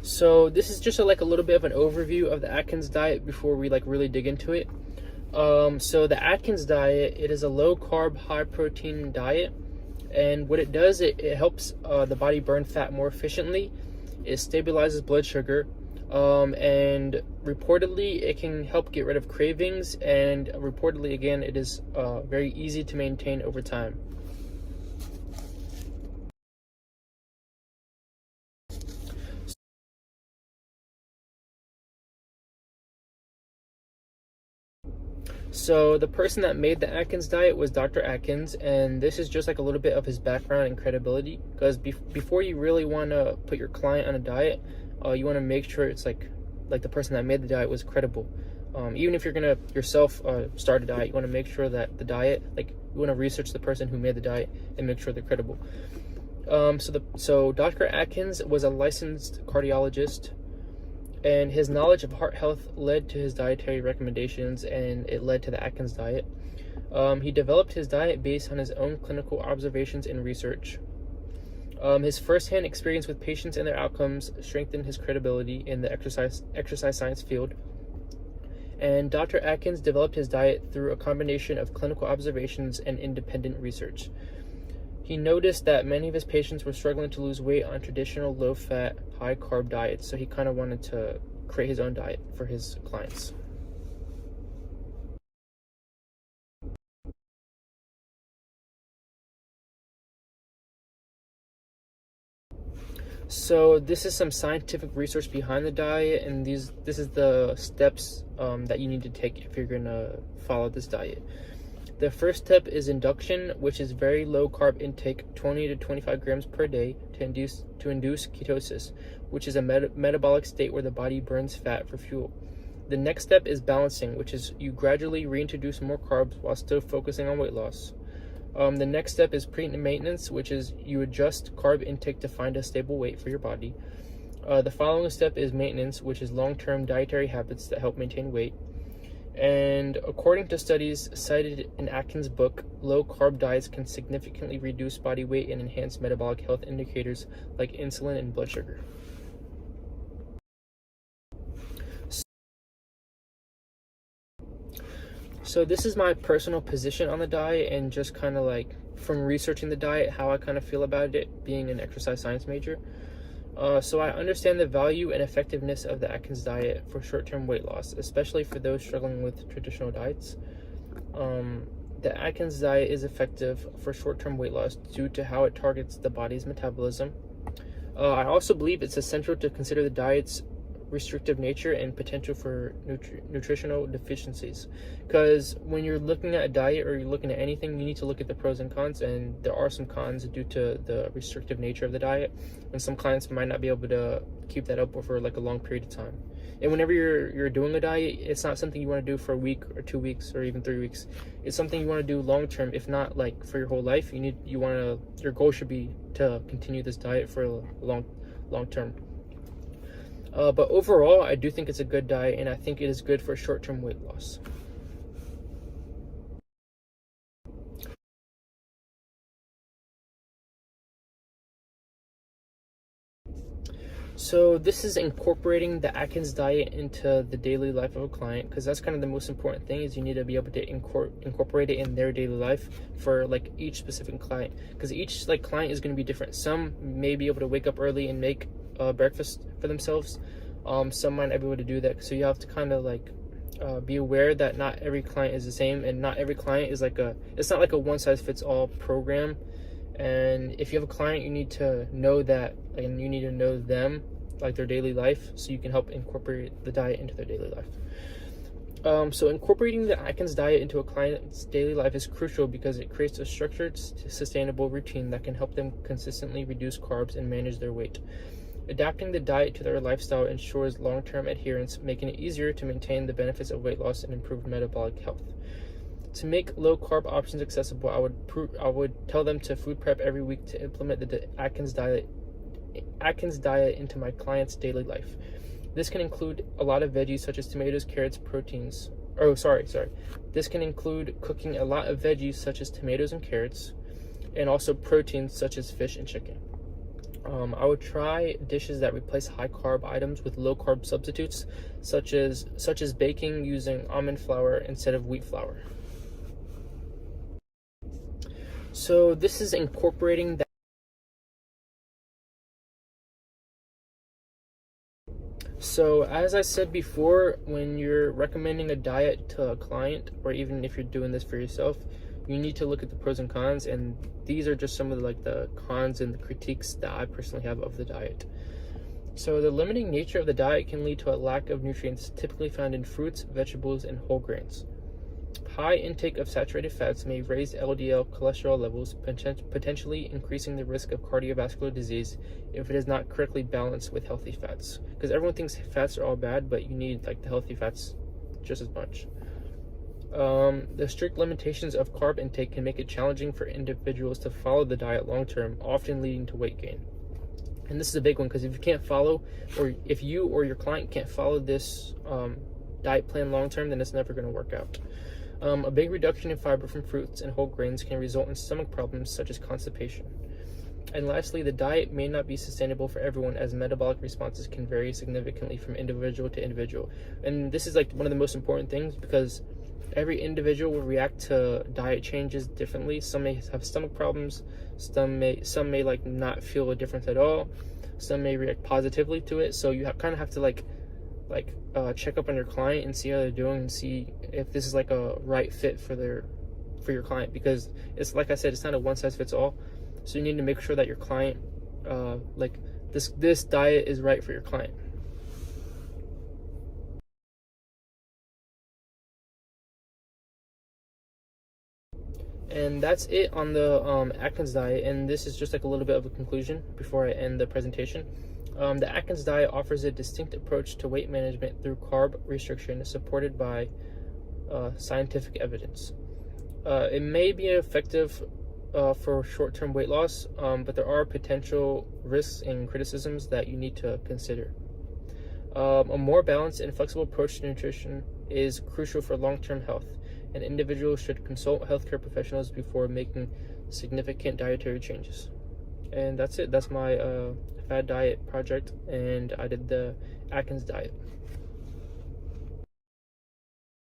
So this is just like a little bit of an overview of the Atkins diet before we really dig into it. So the Atkins diet, it is a low carb, high protein diet, and what it does, it helps the body burn fat more efficiently. It stabilizes blood sugar, and reportedly it can help get rid of cravings, and reportedly again it is very easy to maintain over time. So the person that made the Atkins diet was Dr. Atkins, and this is just like a little bit of his background and credibility, because before you really want to put your client on a diet, you want to make sure it's like the person that made the diet was credible. Even if you're gonna yourself start a diet, you want to make sure that the diet, you want to research the person who made the diet and make sure they're credible. So Dr. Atkins was a licensed cardiologist, and his knowledge of heart health led to his dietary recommendations, and it led to the Atkins diet. He developed his diet based on his own clinical observations and research. His firsthand experience with patients and their outcomes strengthened his credibility in the exercise science field. And Dr. Atkins developed his diet through a combination of clinical observations and independent research. He noticed that many of his patients were struggling to lose weight on traditional low-fat, high-carb diets, so he kind of wanted to create his own diet for his clients. So this is some scientific research behind the diet, and this is the steps that you need to take if you're going to follow this diet. The first step is induction, which is very low carb intake, 20 to 25 grams per day, to induce ketosis, which is a metabolic state where the body burns fat for fuel. The next step is balancing, which is you gradually reintroduce more carbs while still focusing on weight loss. The next step is pre-maintenance, which is you adjust carb intake to find a stable weight for your body. The following step is maintenance, which is long-term dietary habits that help maintain weight. And according to studies cited in Atkins' book, low-carb diets can significantly reduce body weight and enhance metabolic health indicators like insulin and blood sugar. So this is my personal position on the diet, and just kind of from researching the diet, how I kind of feel about it, being an exercise science major. So I understand the value and effectiveness of the Atkins diet for short-term weight loss, especially for those struggling with traditional diets. The Atkins diet is effective for short-term weight loss due to how it targets the body's metabolism. I also believe it's essential to consider the diet's restrictive nature and potential for nutritional deficiencies, because when you're looking at a diet or you're looking at anything, you need to look at the pros and cons, and there are some cons due to the restrictive nature of the diet, and some clients might not be able to keep that up for a long period of time. And whenever you're doing a diet, it's not something you want to do for a week or 2 weeks or even 3 weeks. It's something you want to do long term, if not for your whole life. Your goal should be to continue this diet for a long term. But overall, I do think it's a good diet, and I think it is good for short-term weight loss. So this is incorporating the Atkins diet into the daily life of a client, because that's kind of the most important thing, is you need to be able to incorporate it in their daily life for each specific client, because each client is going to be different. Some may be able to wake up early and make breakfast for themselves. Some might not be able to do that, so you have to kind of be aware that not every client is the same, and not every client is it's not like a one-size-fits-all program. And if you have a client, you need to know that, and you need to know them, their daily life, so you can help incorporate the diet into their daily life. So incorporating the Atkins diet into a client's daily life is crucial, because it creates a structured, sustainable routine that can help them consistently reduce carbs and manage their weight. Adapting the diet to their lifestyle ensures long-term adherence, making it easier to maintain the benefits of weight loss and improved metabolic health. To make low-carb options accessible, I would tell them to food prep every week to implement the Atkins diet into my client's daily life. This can include a lot of veggies such as tomatoes, carrots, proteins. This can include cooking a lot of veggies such as tomatoes and carrots, and also proteins such as fish and chicken. I would try dishes that replace high carb items with low carb substitutes, such as baking using almond flour instead of wheat flour. So this is incorporating that. So as I said before, when you're recommending a diet to a client, or even if you're doing this for yourself, you need to look at the pros and cons, and these are just some of the cons and the critiques that I personally have of the diet. So the limiting nature of the diet can lead to a lack of nutrients typically found in fruits, vegetables, and whole grains. High intake of saturated fats may raise LDL cholesterol levels, potentially increasing the risk of cardiovascular disease if it is not correctly balanced with healthy fats. Because everyone thinks fats are all bad, but you need the healthy fats just as much. The strict limitations of carb intake can make it challenging for individuals to follow the diet long term, often leading to weight gain. And this is a big one, because if you can't follow, or if you or your client can't follow this diet plan long term, then it's never going to work out. A big reduction in fiber from fruits and whole grains can result in stomach problems such as constipation. And lastly, the diet may not be sustainable for everyone, as metabolic responses can vary significantly from individual to individual. And this is one of the most important things, because every individual will react to diet changes differently. Some may have stomach problems, some may not feel a difference at all, some may react positively to it. So you kind of have to check up on your client and see how they're doing, and see if this is a right fit for your client, because it's like I said, it's not a one size fits all. So you need to make sure that your client this diet is right for your client. And that's it on the Atkins diet, and this is just a little bit of a conclusion before I end the presentation. The Atkins diet offers a distinct approach to weight management through carb restriction, supported by scientific evidence. It may be effective for short-term weight loss, but there are potential risks and criticisms that you need to consider. A more balanced and flexible approach to nutrition is crucial for long-term health, and individuals should consult healthcare professionals before making significant dietary changes. And that's it. That's my fad diet project, and I did the Atkins diet.